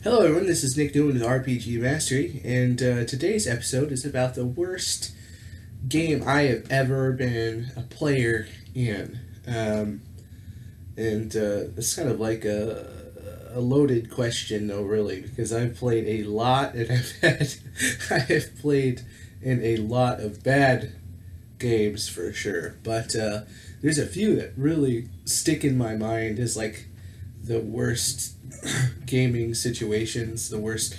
Hello, everyone. This is Nick Newman with RPG Mastery, and today's episode is about the worst game I have ever been a player in. And it's kind of like a loaded question, though, really, because I've played a lot, and I have played in a lot of bad games for sure. But there's a few that really stick in my mind as like the worst gaming situations, the worst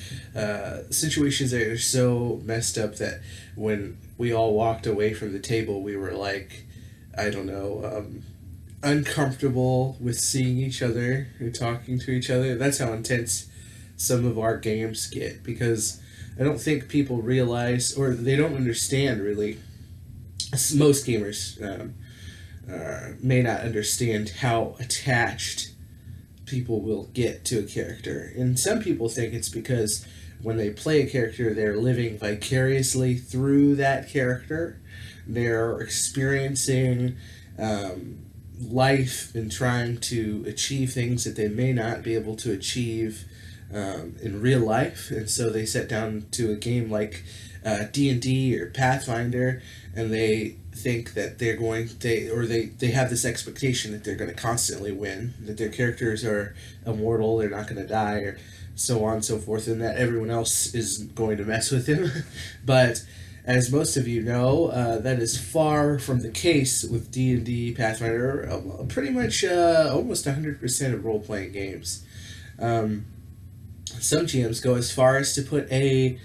situations that are so messed up that when we all walked away from the table, we were like, I don't know, uncomfortable with seeing each other or talking to each other. That's how intense some of our games get because I don't think people realize or they don't understand really. Most gamers may not understand how attached people will get to a character. And some people think it's because when they play a character, they're living vicariously through that character. They're experiencing life and trying to achieve things that they may not be able to achieve in real life. And so they sit down to a game like D&D or Pathfinder, and they think that they have this expectation that they're going to constantly win, that their characters are immortal, they're not going to die, or so on and so forth, and that everyone else is going to mess with them. But as most of you know, that is far from the case with D&D, Pathfinder, pretty much almost 100% of role-playing games. Some GMs go as far as to put a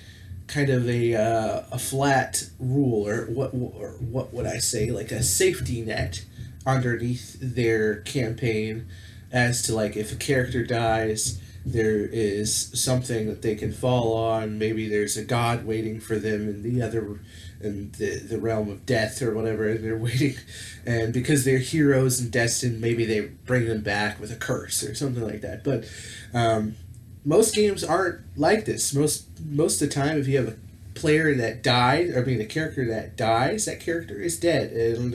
kind of a flat rule, or what would I say, like a safety net underneath their campaign, as to like if a character dies, there is something that they can fall on. Maybe there's a god waiting for them in the realm of death or whatever, and they're waiting, and because they're heroes and destined, maybe they bring them back with a curse or something like that. But most games aren't like this. Most of the time, if you have a player that died, I mean, the character that dies, that character is dead, and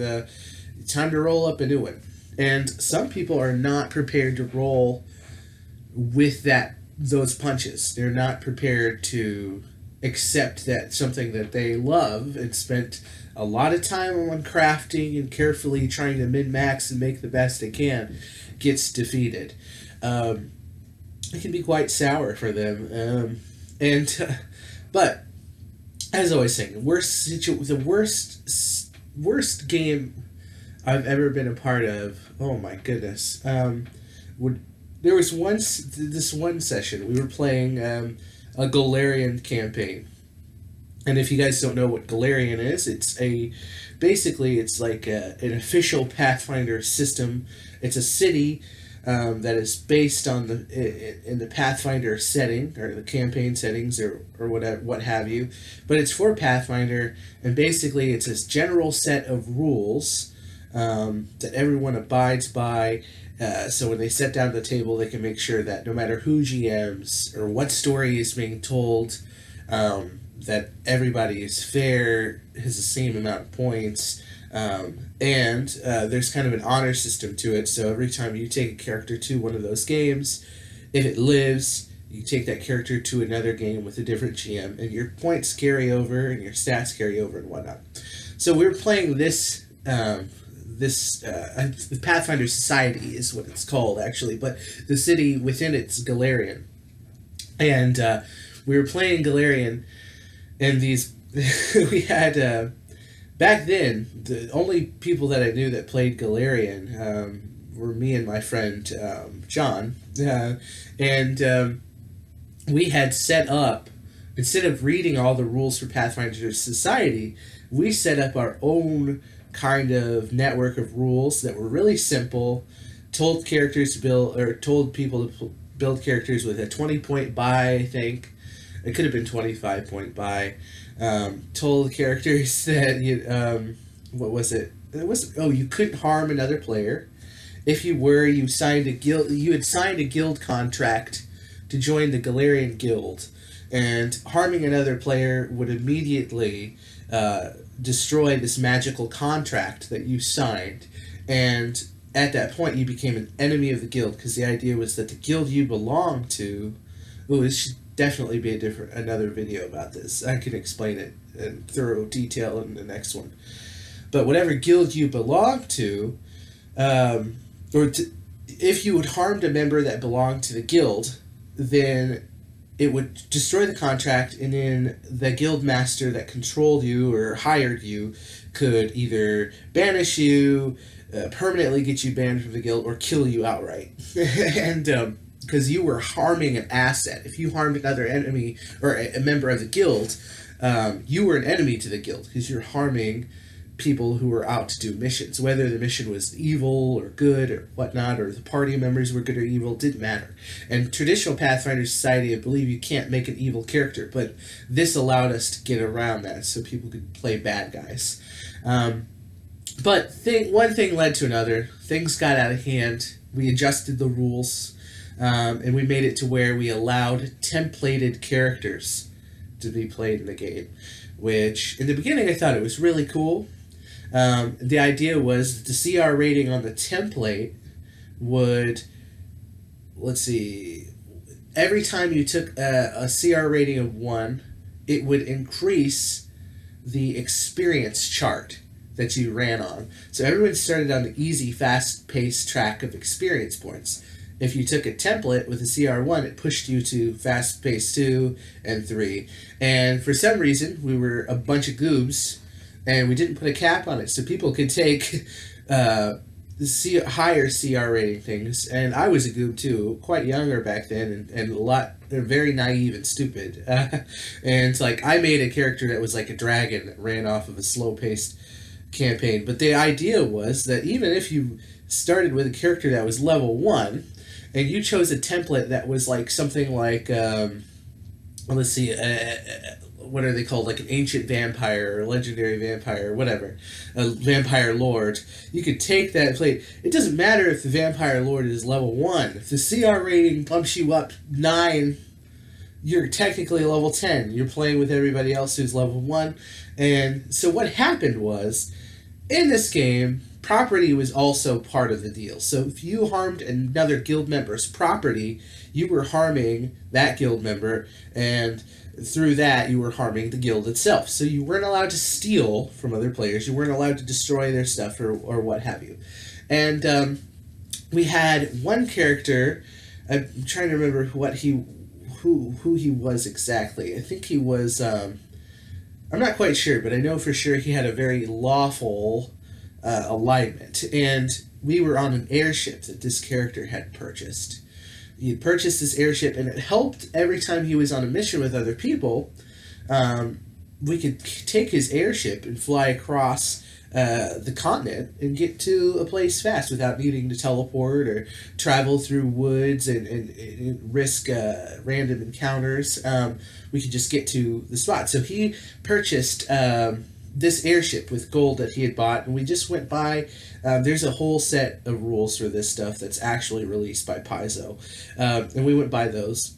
it's time to roll up a new one. And some people are not prepared to roll with those punches. They're not prepared to accept that something that they love and spent a lot of time on crafting and carefully trying to min-max and make the best they can gets defeated. It can be quite sour for them. But as I was saying, the worst game I've ever been a part of. Oh my goodness. There was this one session we were playing a Galarian campaign, and if you guys don't know what Galarian is, basically it's like an official Pathfinder system. It's a city that is based on in the Pathfinder setting or the campaign settings or whatever, what have you, but it's for Pathfinder, and basically it's this general set of rules that everyone abides by. So when they sit down at the table, they can make sure that no matter who GMs or what story is being told, that everybody is fair, has the same amount of points. And there's kind of an honor system to it. So every time you take a character to one of those games, if it lives, you take that character to another game with a different GM, and your points carry over and your stats carry over and whatnot. So we're playing this. The Pathfinder Society is what it's called, actually, but the city within it's Galarian. And we were playing Galarian, and we had... back then, the only people that I knew that played Galarian were me and my friend John. And we had set up, instead of reading all the rules for Pathfinder Society, we set up our own kind of network of rules that were really simple, told people to build characters with a 20-point buy, I think. It could have been 25-point buy. Told characters that what was it? You couldn't harm another player. If you were, you had signed a guild contract to join the Galarian Guild, and harming another player would immediately destroy this magical contract that you signed, and at that point you became an enemy of the guild, because the idea was that the guild you belonged to Oh, this should definitely be another video about this. I can explain it in thorough detail in the next one. But whatever guild you belong to, um, or to, if you had harmed a member that belonged to the guild, then it would destroy the contract, and then the guild master that controlled you or hired you could either banish you, permanently get you banned from the guild, or kill you outright. And because you were harming an asset. If you harmed another enemy or a member of the guild, you were an enemy to the guild because you're harming people who were out to do missions. Whether the mission was evil or good or whatnot, or the party members were good or evil, didn't matter. And traditional Pathfinder society, I believe you can't make an evil character, but this allowed us to get around that so people could play bad guys. But one thing led to another. Things got out of hand. We adjusted the rules, and we made it to where we allowed templated characters to be played in the game, which in the beginning I thought it was really cool. The idea was that the CR rating on the template would, let's see, every time you took a CR rating of 1, it would increase the experience chart that you ran on. So everyone started on the easy, fast-paced track of experience points. If you took a template with a CR1, it pushed you to fast-paced 2 and 3. And for some reason, we were a bunch of goobs, and we didn't put a cap on it, so people could take higher CR rating things. And I was a goob too, quite younger back then, and very naive and stupid. And it's like I made a character that was like a dragon that ran off of a slow-paced campaign. But the idea was that even if you started with a character that was level 1, and you chose a template that was like something like, let's see, what are they called? Like an ancient vampire or legendary vampire or whatever, a vampire lord. You could take that plate. It doesn't matter if the vampire lord is level 1. If the CR rating bumps you up 9, you're technically level 10. You're playing with everybody else who's level 1. And so what happened was, in this game, property was also part of the deal. So if you harmed another guild member's property, you were harming that guild member, and through that you were harming the guild itself. So you weren't allowed to steal from other players. You weren't allowed to destroy their stuff or what have you. And we had one character. I'm trying to remember who he was exactly. I think he was. I'm not quite sure, but I know for sure he had a very lawful alignment. And we were on an airship that this character had purchased. He had purchased this airship, and it helped every time he was on a mission with other people. We could take his airship and fly across the continent and get to a place fast without needing to teleport or travel through woods and risk random encounters. We could just get to the spot. So he purchased this airship with gold that he had bought, and we just went by. There's a whole set of rules for this stuff that's actually released by Paizo, and we went by those.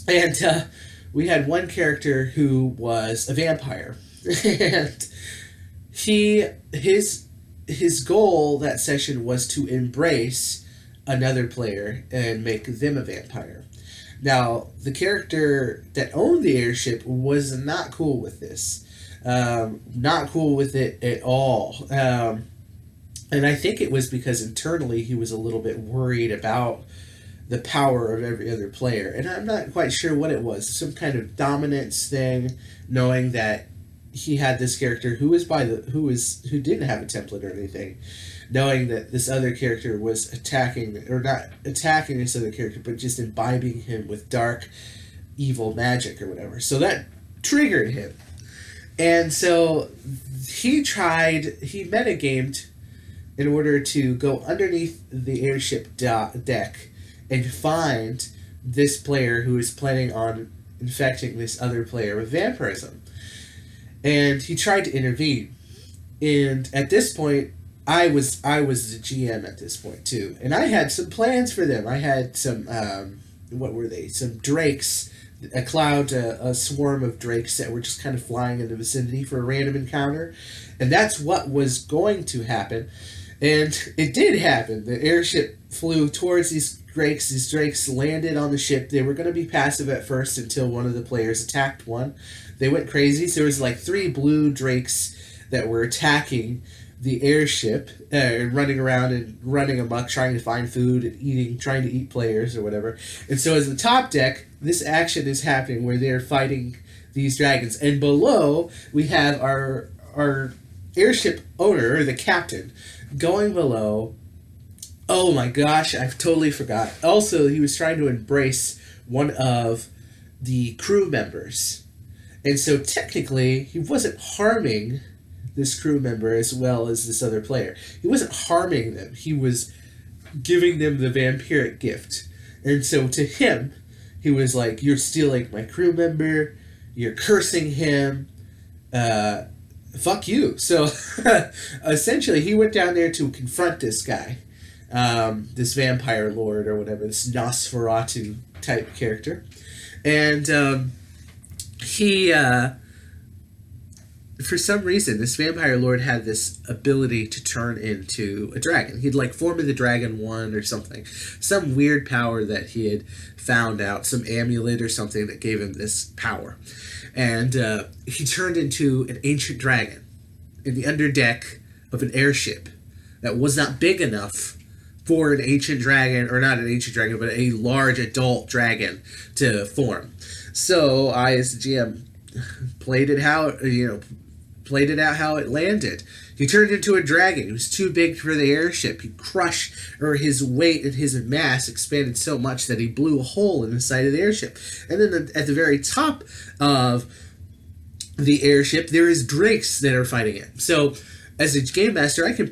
And we had one character who was a vampire, and his goal that session was to embrace another player and make them a vampire. Now, the character that owned the airship was not cool with this. Not cool with it at all. And I think it was because internally he was a little bit worried about the power of every other player. And I'm not quite sure what it was. Some kind of dominance thing, knowing that he had this character who didn't have a template or anything, knowing that this other character was not attacking this other character, but just imbibing him with dark, evil magic or whatever. So that triggered him. And so he metagamed in order to go underneath the airship deck and find this player who is planning on infecting this other player with vampirism. And he tried to intervene. And at this point, I was the GM at this point too. And I had some plans for them. I had some, what were they? Some drakes, a swarm of drakes that were just kind of flying in the vicinity for a random encounter. And that's what was going to happen. And it did happen. The airship flew towards these drakes. These drakes landed on the ship. They were going to be passive at first until one of the players attacked one. They went crazy. So there was like 3 blue drakes that were attacking the airship, running around and running amok, trying to find food and trying to eat players or whatever. And so as the top deck, this action is happening where they're fighting these dragons. And below, we have our airship owner, or the captain, going below. Oh my gosh, I totally forgot. Also, he was trying to embrace one of the crew members. And so technically, he wasn't harming this crew member as well as this other player. He wasn't harming them. He was giving them the vampiric gift. And so to him, he was like, you're stealing my crew member. You're cursing him. Fuck you. So essentially, he went down there to confront this guy. This vampire lord or whatever, this Nosferatu type character. And he... for some reason, this vampire lord had this ability to turn into a dragon. He'd like form of the dragon one or something. Some weird power that he had found out, some amulet or something that gave him this power. And he turned into an ancient dragon in the underdeck of an airship that was not big enough for an ancient dragon, or not an ancient dragon, but a large adult dragon to form. So I, as the GM, played it out how it landed. He turned into a dragon. It was too big for the airship. He crushed, or his weight and his mass expanded so much that he blew a hole in the side of the airship. And then at the very top of the airship, there is drakes that are fighting it. So as a game master, I can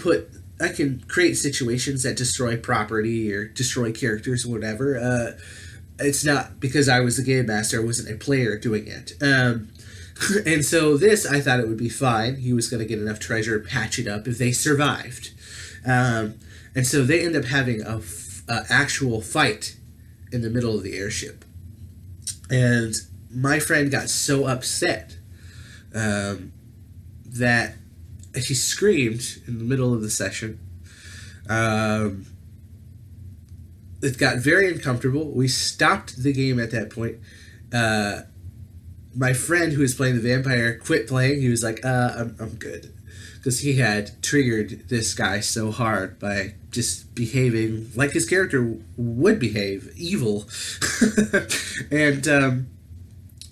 create situations that destroy property or destroy characters or whatever. It's not because I was the game master. I wasn't a player doing it. And so this, I thought it would be fine. He was going to get enough treasure, patch it up if they survived. And so they end up having a actual fight in the middle of the airship. And my friend got so upset that he screamed in the middle of the session. It got very uncomfortable. We stopped the game at that point. My friend who was playing the vampire quit playing. He was like, I'm good. Because he had triggered this guy so hard by just behaving like his character would behave, evil. And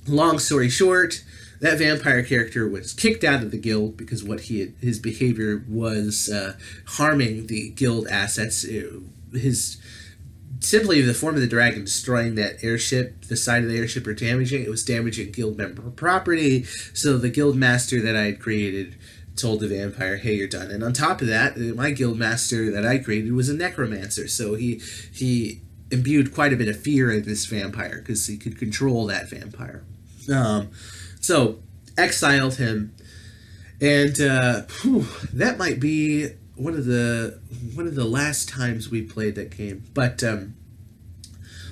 long story short, that vampire character was kicked out of the guild because his behavior was harming the guild assets. Simply the form of the dragon destroying that airship, the side of the airship, or damaging it was damaging guild member property. So the guild master that I had created told the vampire, hey, you're done. And on top of that, my guild master that I created was a necromancer. So he imbued quite a bit of fear in this vampire because he could control that vampire. So exiled him. And that might be one of the last times we played that game. But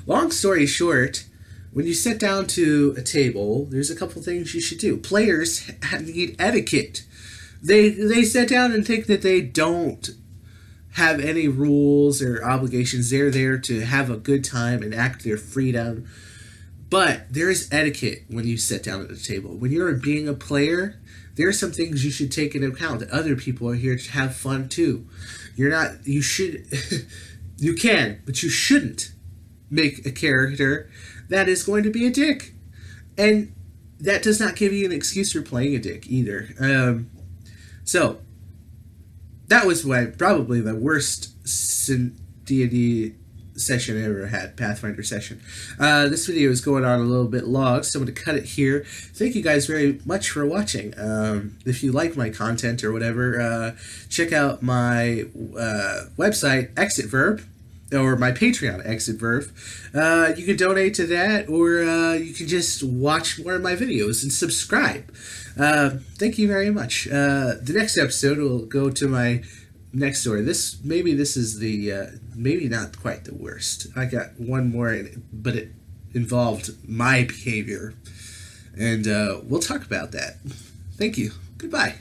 long story short, when you sit down to a table, there's a couple things you should do. Players need etiquette. They sit down and think that they don't have any rules or obligations. They're there to have a good time and act their freedom. But there is etiquette when you sit down at the table. When you're being a player, there are some things you should take into account. That other people are here to have fun too. You can, but you shouldn't make a character that is going to be a dick. And that does not give you an excuse for playing a dick either. So, that was probably the worst D&D session I ever had, Pathfinder session. This video is going on a little bit long, so I'm going to cut it here. Thank you guys very much for watching. If you like my content or whatever, check out my website, Exit Verb, or my Patreon, Exit Verb. You can donate to that, or you can just watch more of my videos and subscribe. Thank you very much. The next episode will go to my next story. This is the maybe not quite the worst. I got one more in it, but it involved my behavior, and we'll talk about that. Thank you. Goodbye.